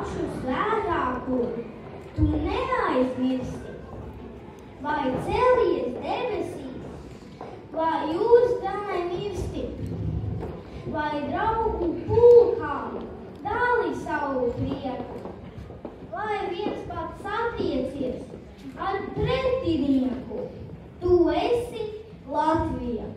pašu svētāko tu neaizmirsti, vai celies debesīs, vai jūs gāji mirsti, vai draugu pulkām dāli savu prieku, vai viens pats satiecies ar pretinieku, tu esi Latvija.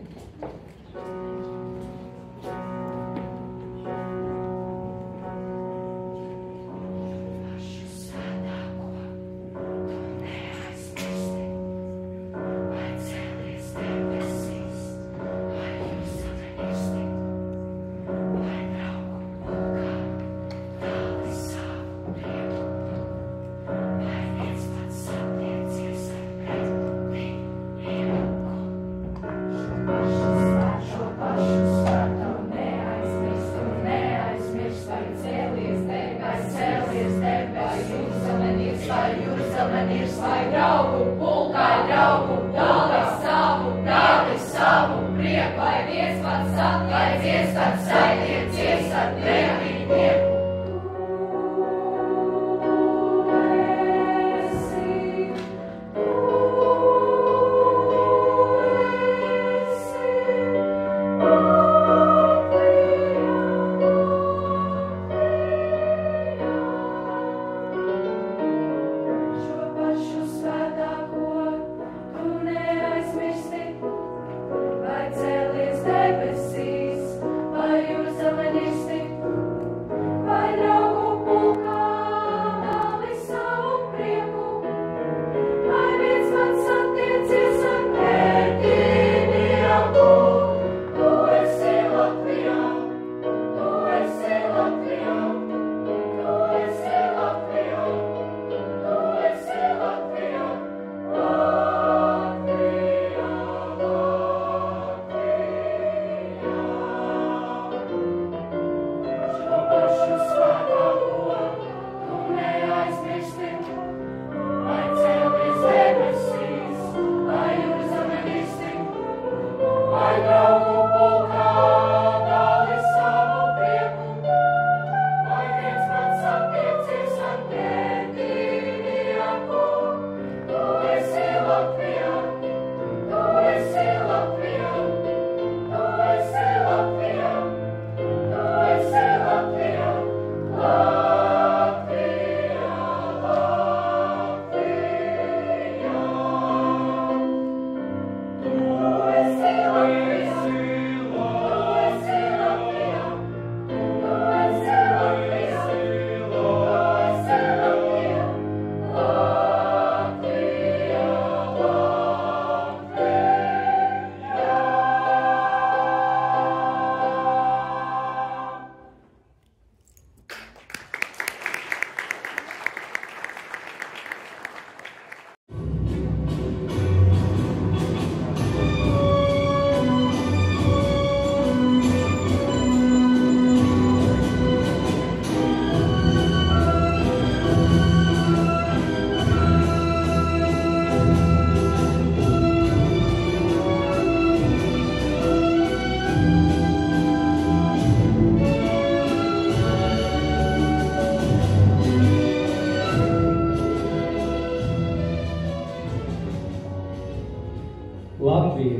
Latvija.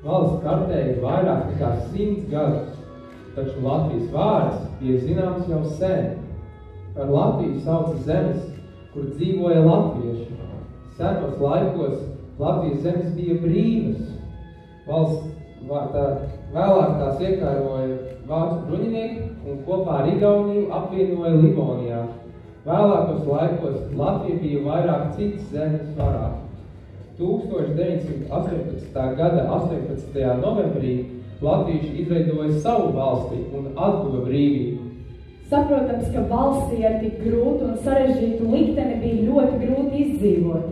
Valsts kartē ir vairāk nekā 100 gadus, taču Latvijas vārds bija zināms jau sen. Par Latviju sauca zemes, kur dzīvoja latvieši. Senos laikos Latvijas zemes bija brīvas. Vēlāk tās iekāroja vācu bruņinieki un kopā ar Igauniju apvienoja Livonijā. Vēlākos laikos Latvija bija vairāk citas zemes varā. 1918. gada 18. novembrī latvieši izveidoja savu valsti un atguva brīvību. Saprotams, ka valstī ar tik grūtu un sarežģītu likteni bija ļoti grūti izdzīvot.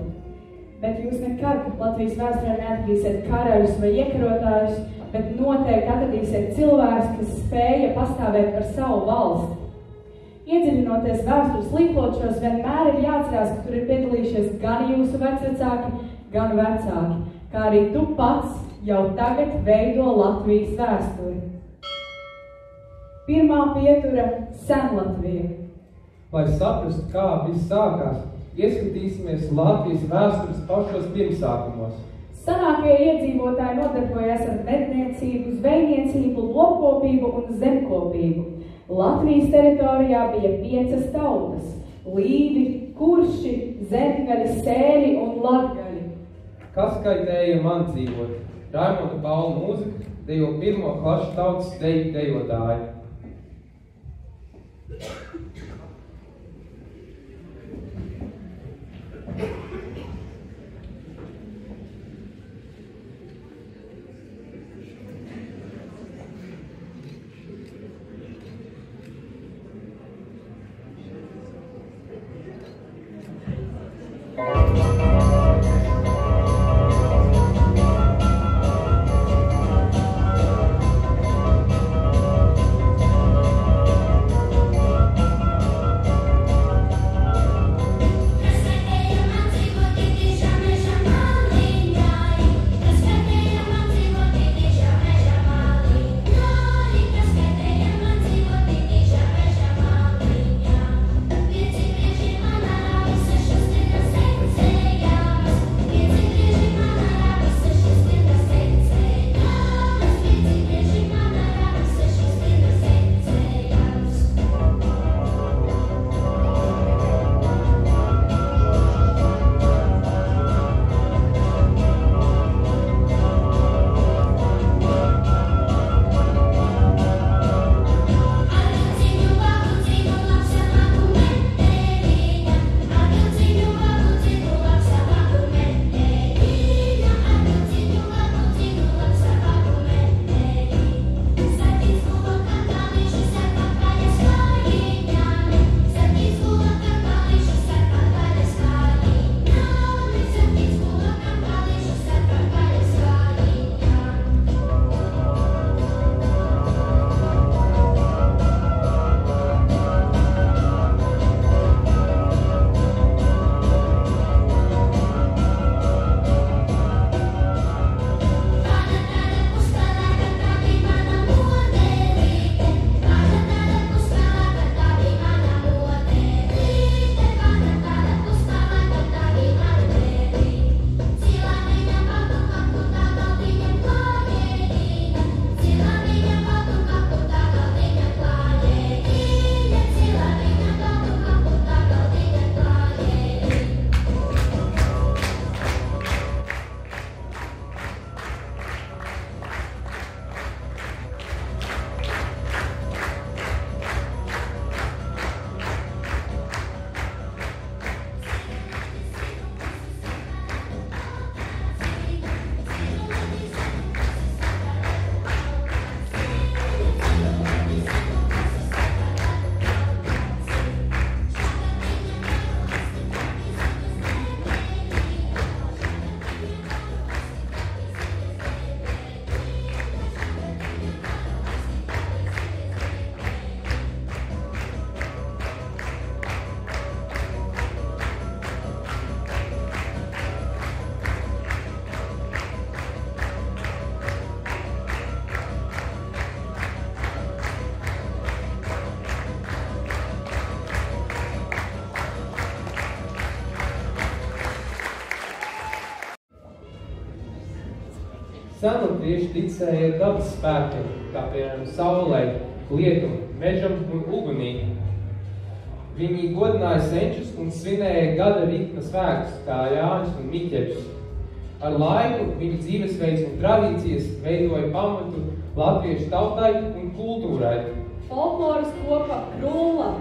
Bet jūs nekad Latvijas vēsturē neatradīsiet karaļus vai iekarotājus, bet noteikti atradīsiet cilvēkus, kas spēja pastāvēt par savu valsti. Iedziļinoties vēstures līkločos, vienmēr ir jāatcerās, ka tur ir piedalījušies gan jūsu vecvecāki, gan vecāki, kā arī tu pats jau tagad veido Latvijas vēsturi. Pirmā pietura Senlatvija. Lai saprastu, kā viss sākās, ieskatīsimies Latvijas vēstures pašos pirmsākumos. Senākie iedzīvotāji nodarbojās ar medniecību, zvejniecību, lopkopību un zemkopību. Latvijas teritorijā bija 5 tautas – līvi, kurši, zemgaļi, sēļi un latgaļi. Kas kaitēja man dzīvot? Raimonda Paula mūzika dejo 1. klašu tautas deju dejotāji. Senlatvieši ticēja dabas spēkiem, kā piemēram saulē, lietum, mežam un ugunī. Viņi godināja senčus un svinēja gada ritma svētkus, kā Jāņus un Miķeļus. Ar laiku viņu dzīvesveids un tradīcijas veidoja pamatu latviešu tautai un kultūrai. Folkloras kopa Rulla.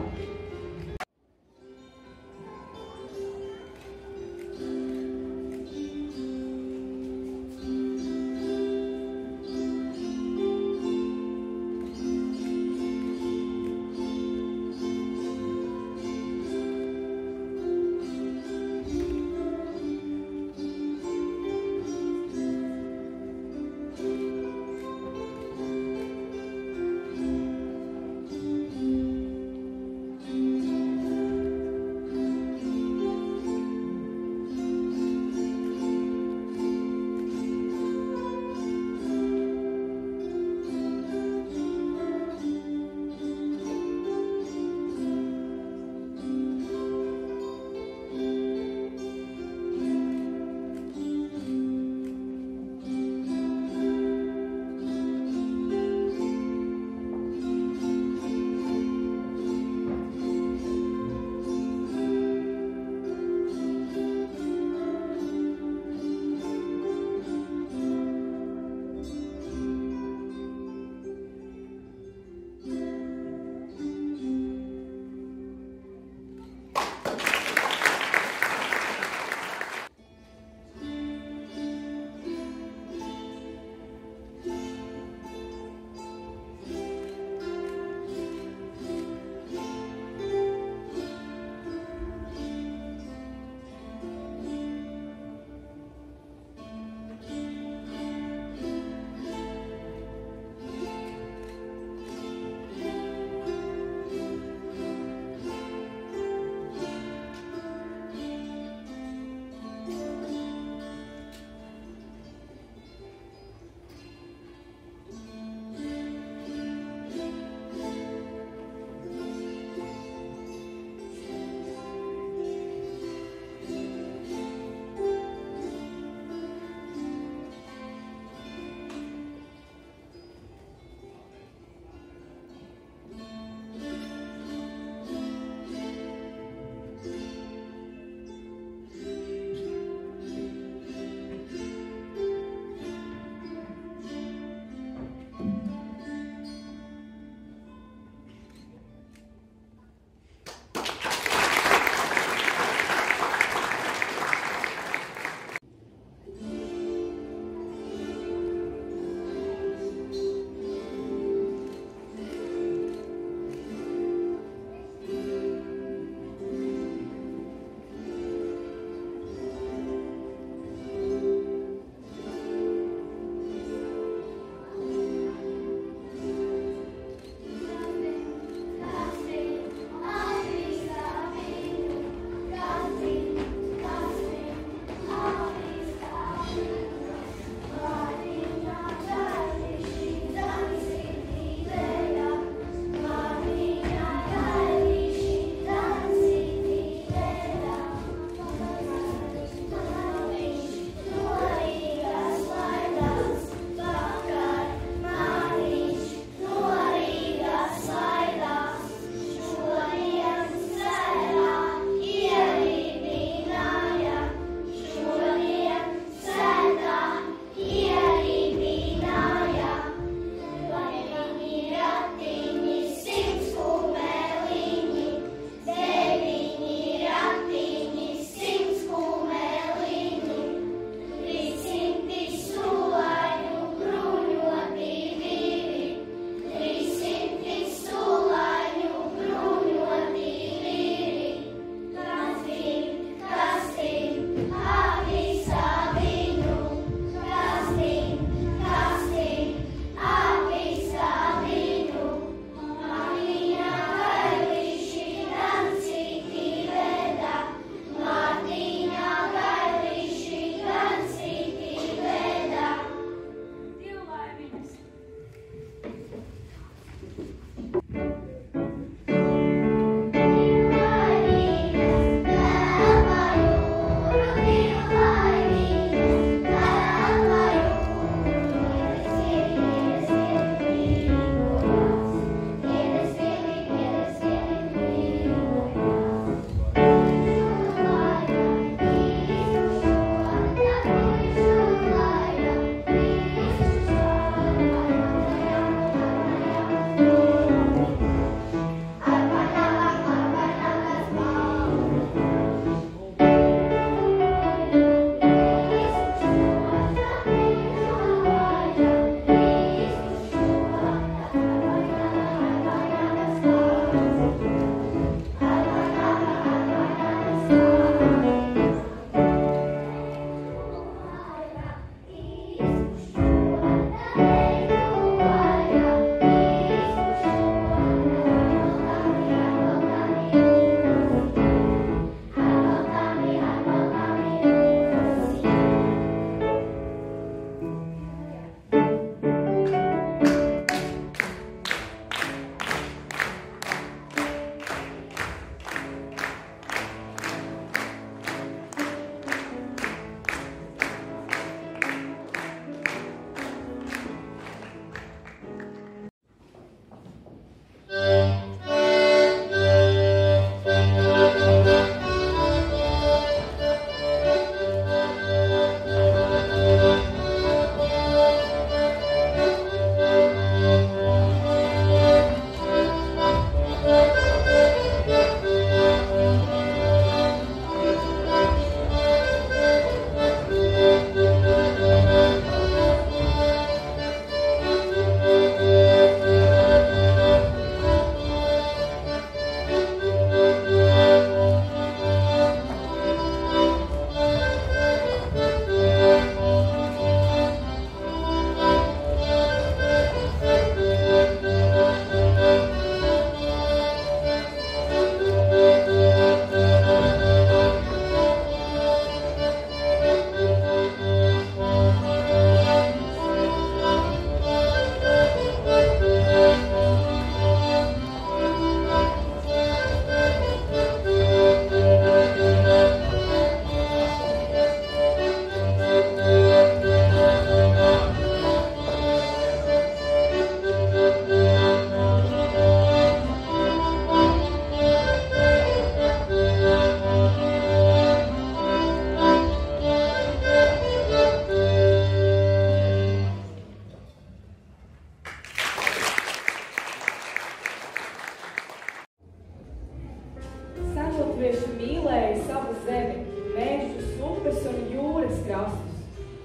zemi, mežus, upes un jūras krastus.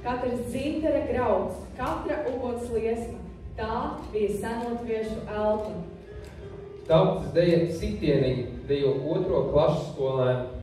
Katrs dzintara grauds, katra uguns liesma, tā bija senotviešu elpa. Tautas deja Sitieniņi dejo 2. klases skolēni.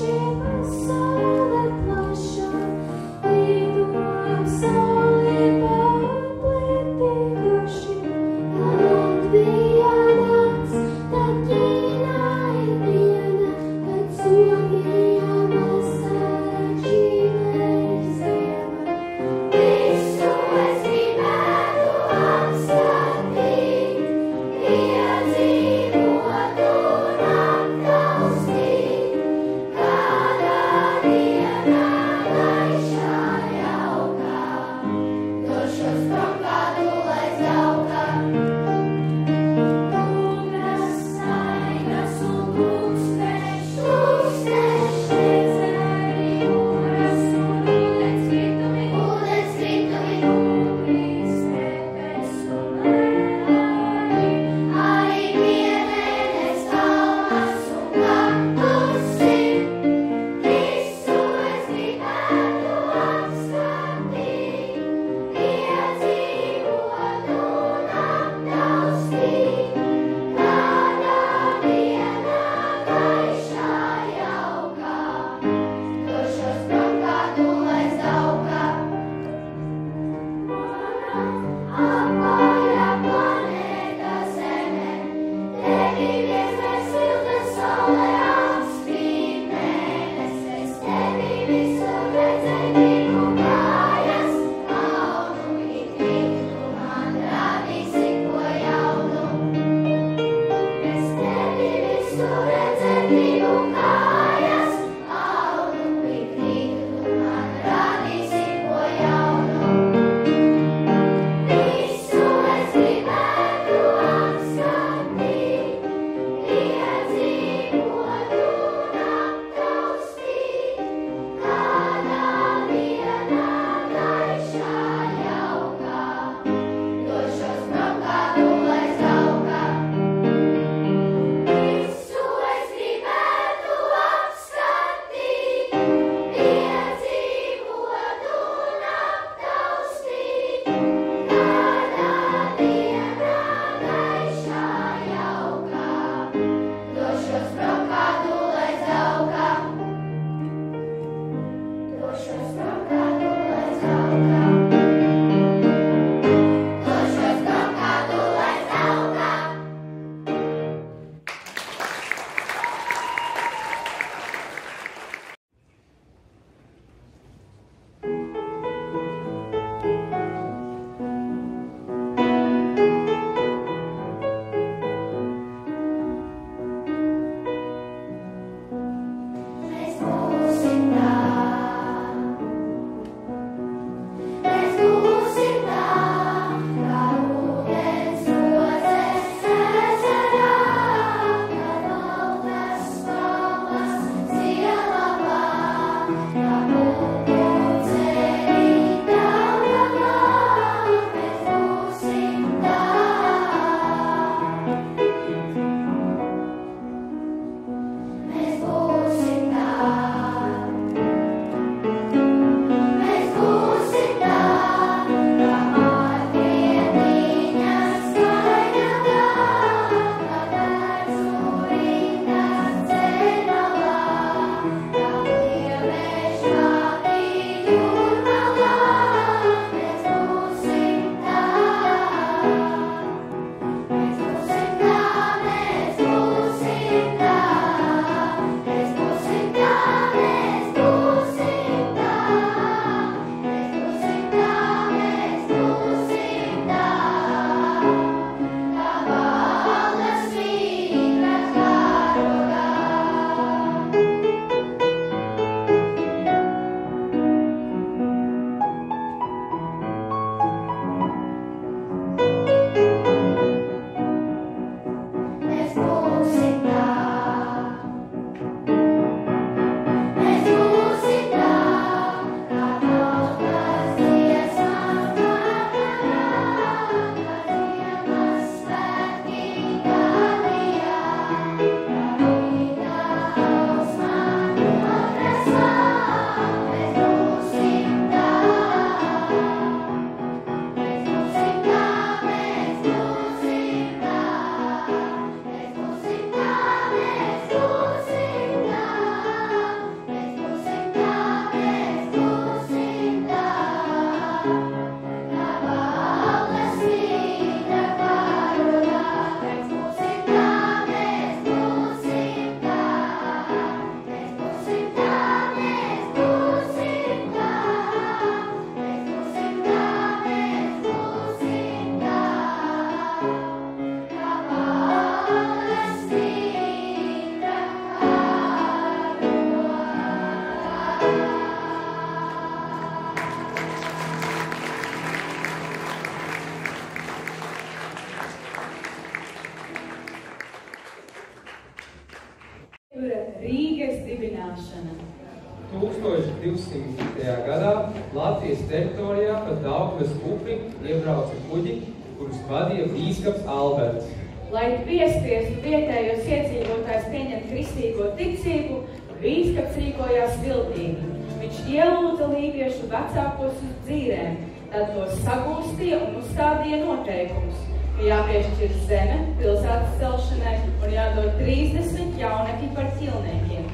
Iedzīvo 1200. gadā Latvijas teritorijā pa Daugavas upi iebrauca kuģi, kurus vadīja bīskaps Alberts. Lai piespiestu vietējos iedzīvotājus pieņemt kristīgo ticību, bīskaps rīkojās viltīgi. Viņš ielūdza lībiešu vecākos uz dzīrēm, tad tos sagūstīja un uzstādīja noteikumus, ka jāpiešķir zeme pilsētas celšanai un jādod 30 jaunekļi par ķilniekiem.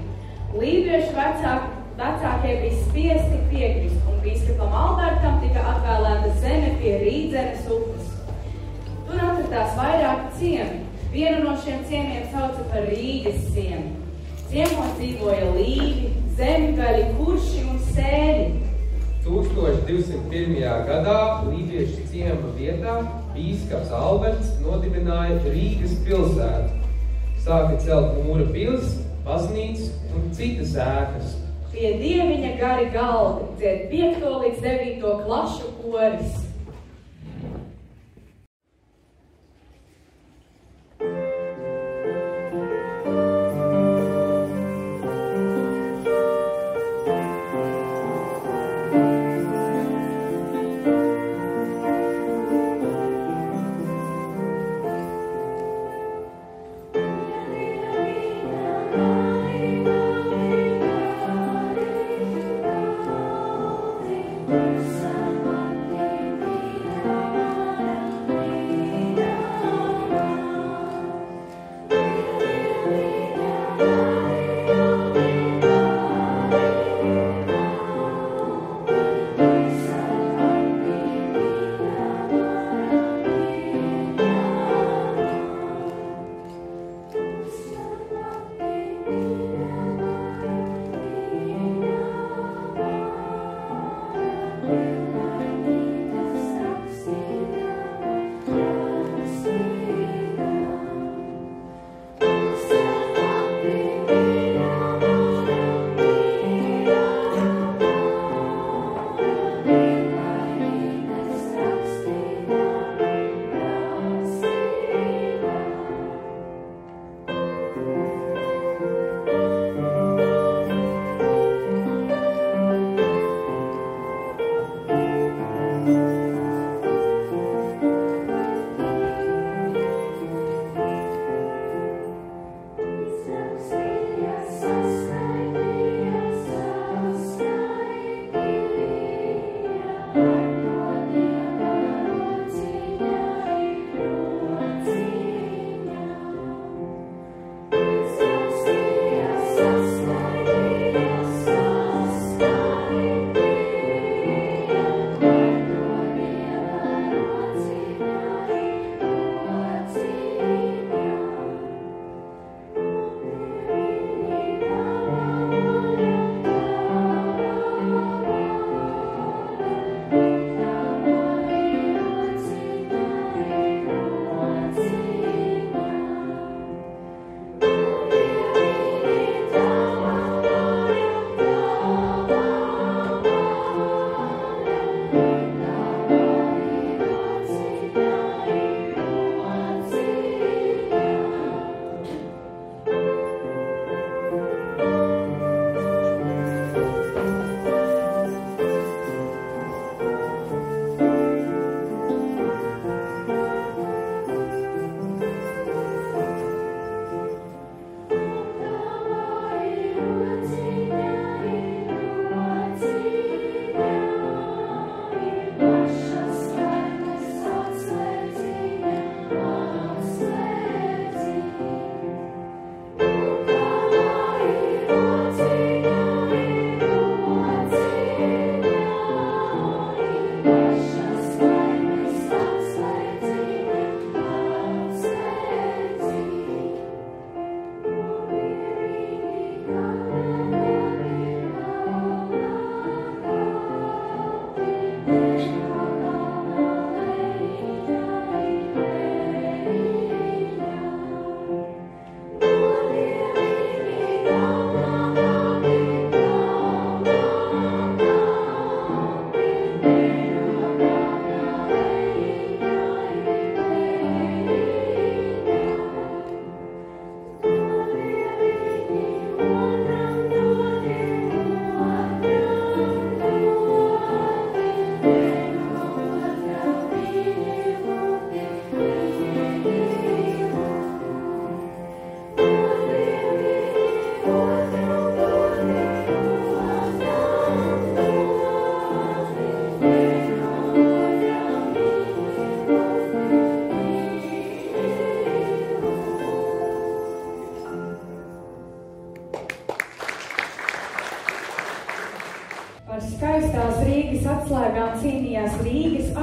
Lībiešu vecākie bija spiesti piekrist, un bīskapam Albertam tika atvēlēta zeme pie Rīdzenes upes. Tur atradās vairāki ciemi. Vienu no šiem ciemiem sauca par Rīgas ciemi. Ciemos dzīvoja līvi, zemgaļi, kurši un sēļi. 1201. gadā lībiešu ciema vietā bīskaps Alberts nodibināja Rīgas pilsētu. Sāka celt mūra pils, baznīcas un citas ēkas. Pie dieviņa gari galdi dzied 5. līdz 9. klašu koris. Somebody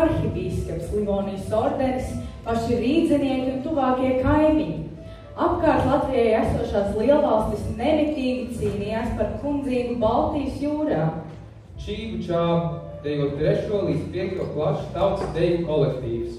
arhibīskaps, Livonijas ordenis, paši rīdzenieki un tuvākie kaimiņi. Apkārt Latvijai esošās lielvalstis nemitīgi cīnījās par kundzību Baltijas jūrā. Čību čābu dejot 3. līdz 5. klašu tautas deju kolektīvs.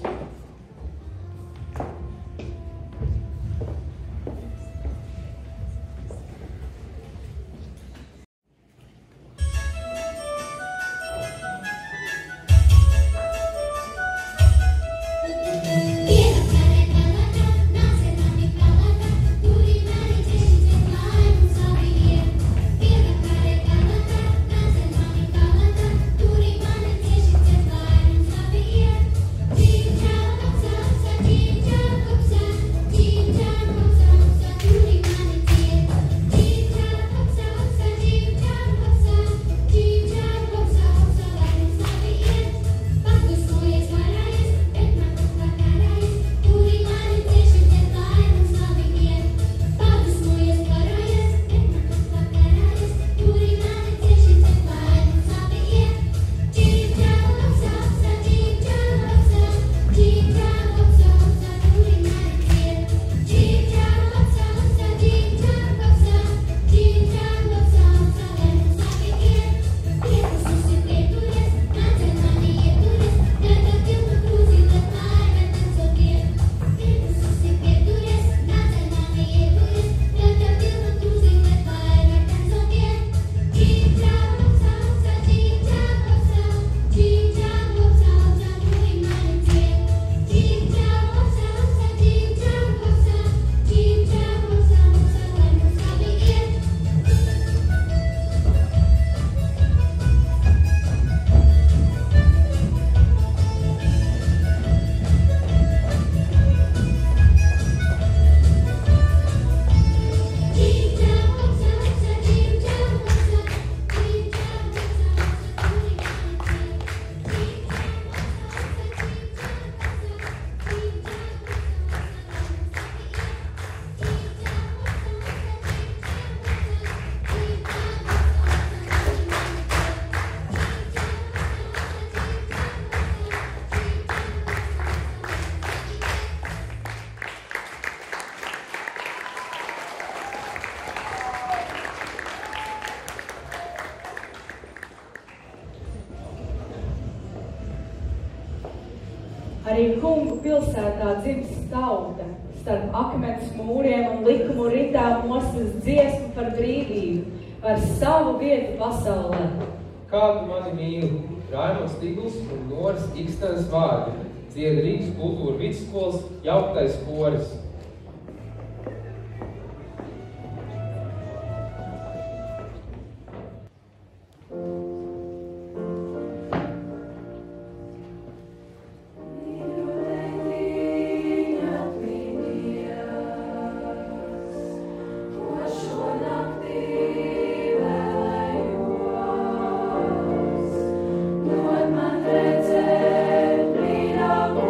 Arī kungu pilsētā dzims tauta, starp akmens mūriem un likumu ritām mostas dziesmu par brīvību, par savu vietu pasaulē. Kādu mani mīli, Raimons Tigls un Noris Ikstenes vārdi, dzied Rīgas kultūra vidusskolas jauktais koris. Redzēt, brīnā, ko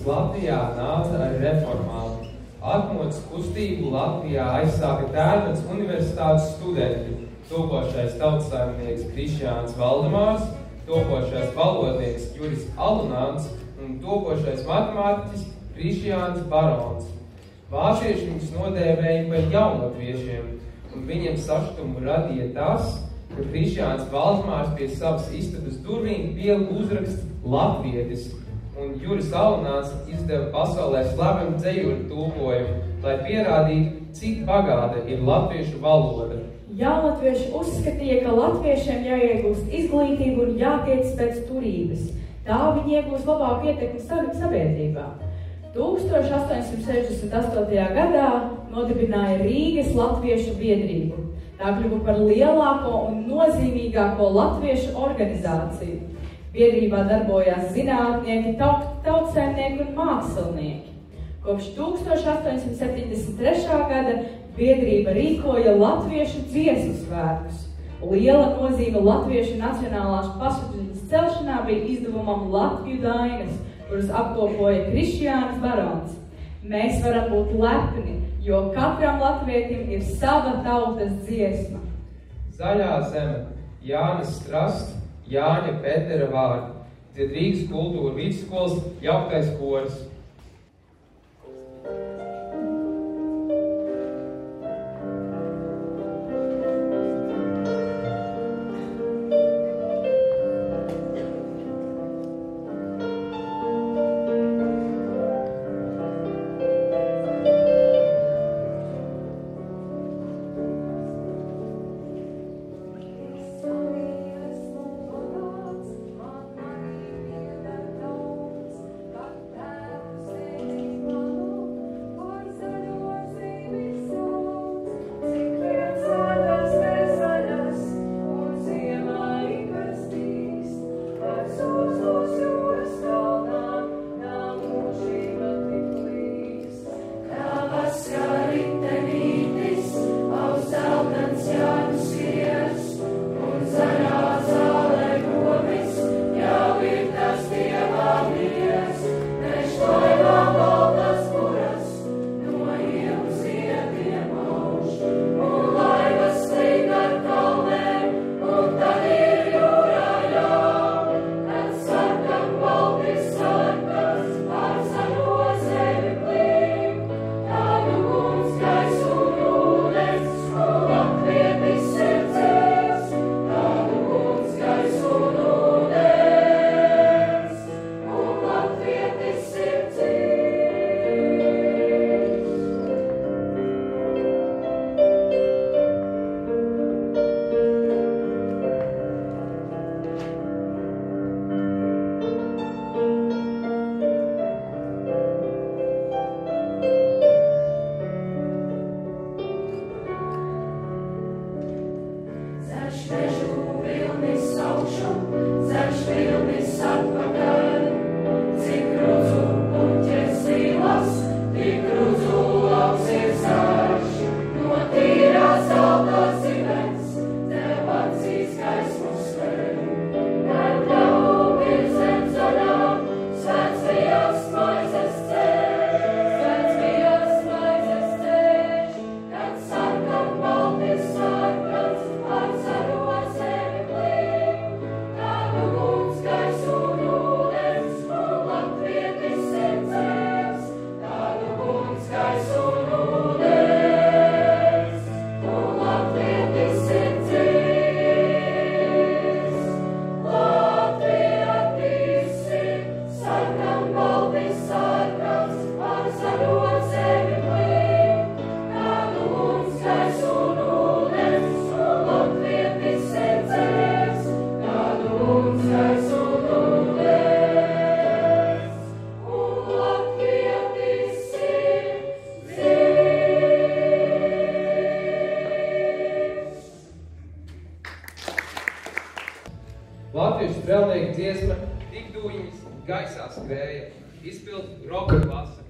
Latvijā nāca ar reformām. Atmodas kustību Latvijā aizsāka Tērbatas universitātes studenti, topošais tautsaimnieks Krišjāns Valdemārs, topošais valodnieks Juris Alunāns un topošais matemātiķis Krišjāns Barons. Vācieši viņus nodēvēja par jaunlatviešiem, un viņiem sašutumu radīja tas, ka Krišjāns Valdemārs pie savas istabas durvīm pielika uzraksts Latvietis, un Juris Alunāns izdeva pasaulē slavenu dzejoļu tulkojumu, lai pierādītu, cik bagāta ir latviešu valoda. Jaunatvieši uzskatīja, ka latviešiem jāiegūst izglītību un jātiec pēc turības. Tā viņi iegūst labāku ietekmi sabiedrībā. 1868. gadā nodibināja Rīgas latviešu biedrību. Tā kļuva par lielāko un nozīmīgāko latviešu organizāciju. Biedrībā darbojās zinātnieki, tautsaimnieki un mākslinieki. Kopš 1873. gada biedrība rīkoja latviešu dziesmu svētkus. Liela nozīme latviešu nacionālās pašapziņas celšanā bija izdevumam Latviju dainas, kuras apkopoja Krišjāns Barons. Mēs varam būt lepni, jo katram latvietim ir sava tautas dziesma. Zaļā zeme, Jānis Strast, Jāņa Petera vārdi, dzied Rīgas kultūra vidusskolas jauktais koris. Latviešu strēlnieku dziesma Tik dūņas gaisā skrēja, izpild roka klase.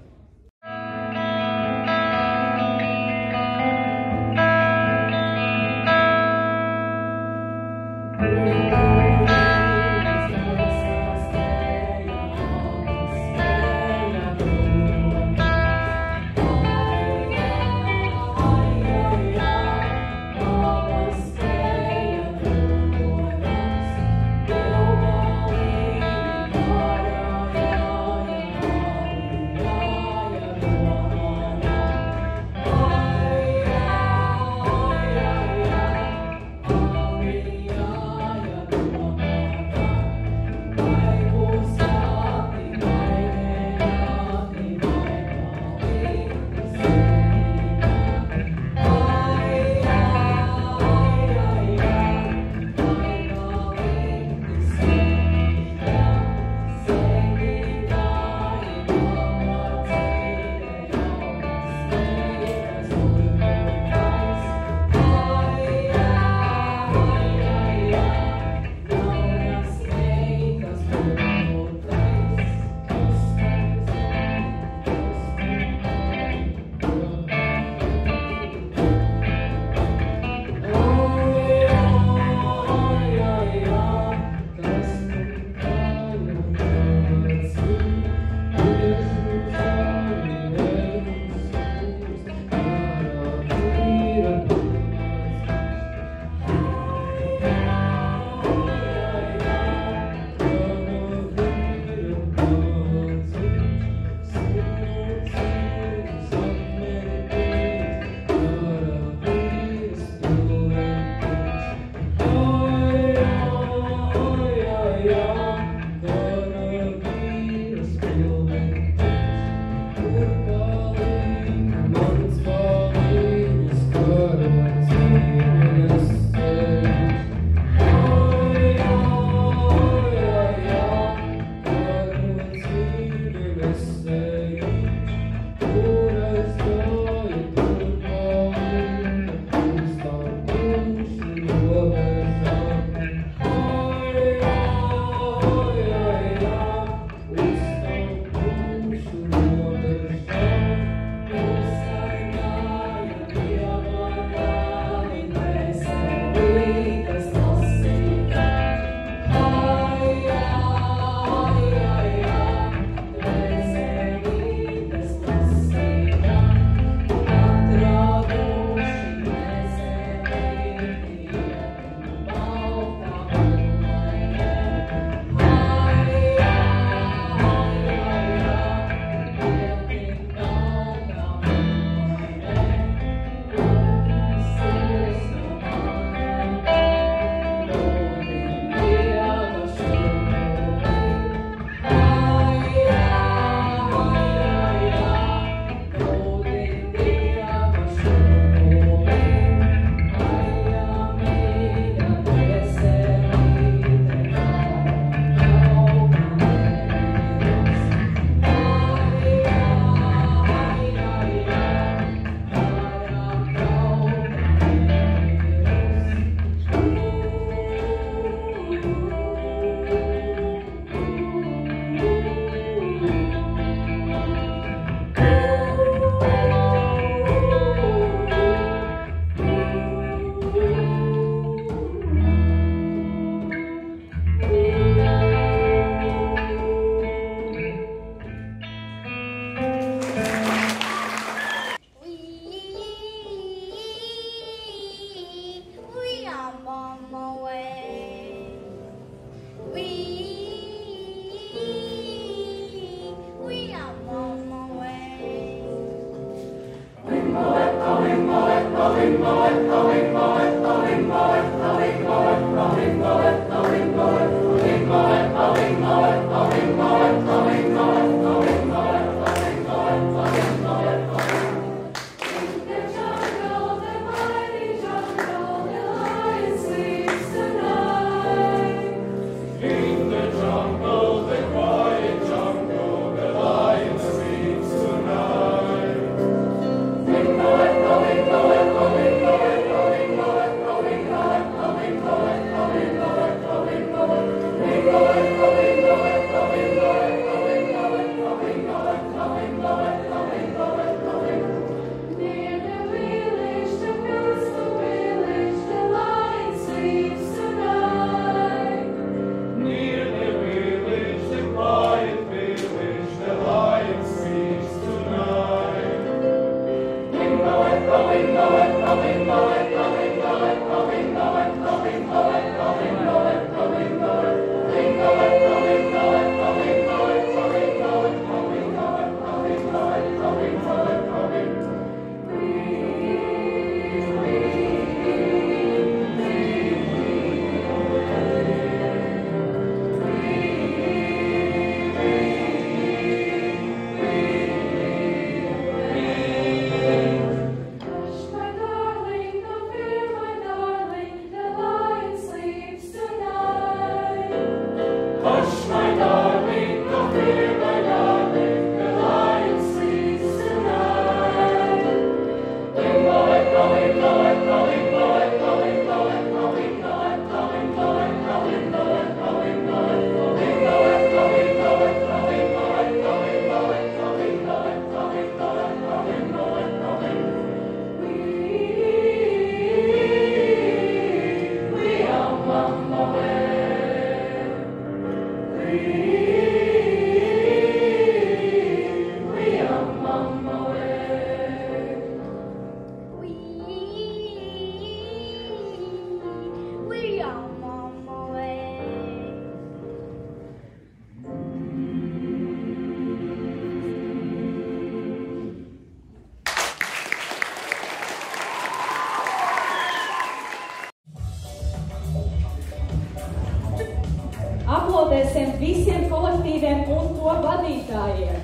Aplaudēsim visiem kolektīviem un to vadītājiem.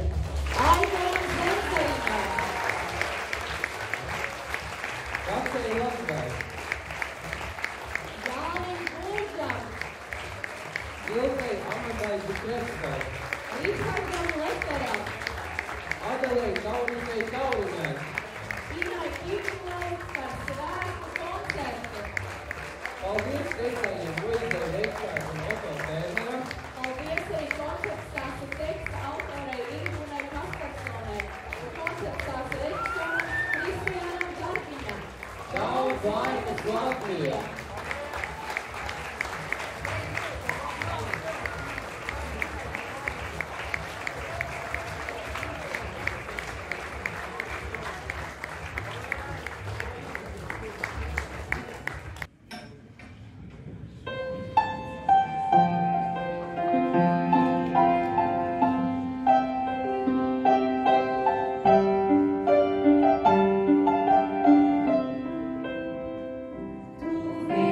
Aizvaram Zemceļā! Kakei Latvai, Jānim Būžam, Ilgai Amatai Zukreskai, Rihardam Leteram, Adelei Kaurinai Kaurinai, Inai Kikulai par svētku koncertu. paldies teicējiem Luizai Reikšai un Oto Tērneram, Paldies arī koncertstāsta teksta autorei Irgunai Kaspersonai un koncertstāsta režisoram Kristiānam Darkiņam. Daudz laimes Latvijā! Tu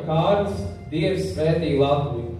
Kārlis, Dievs svētī Latviju!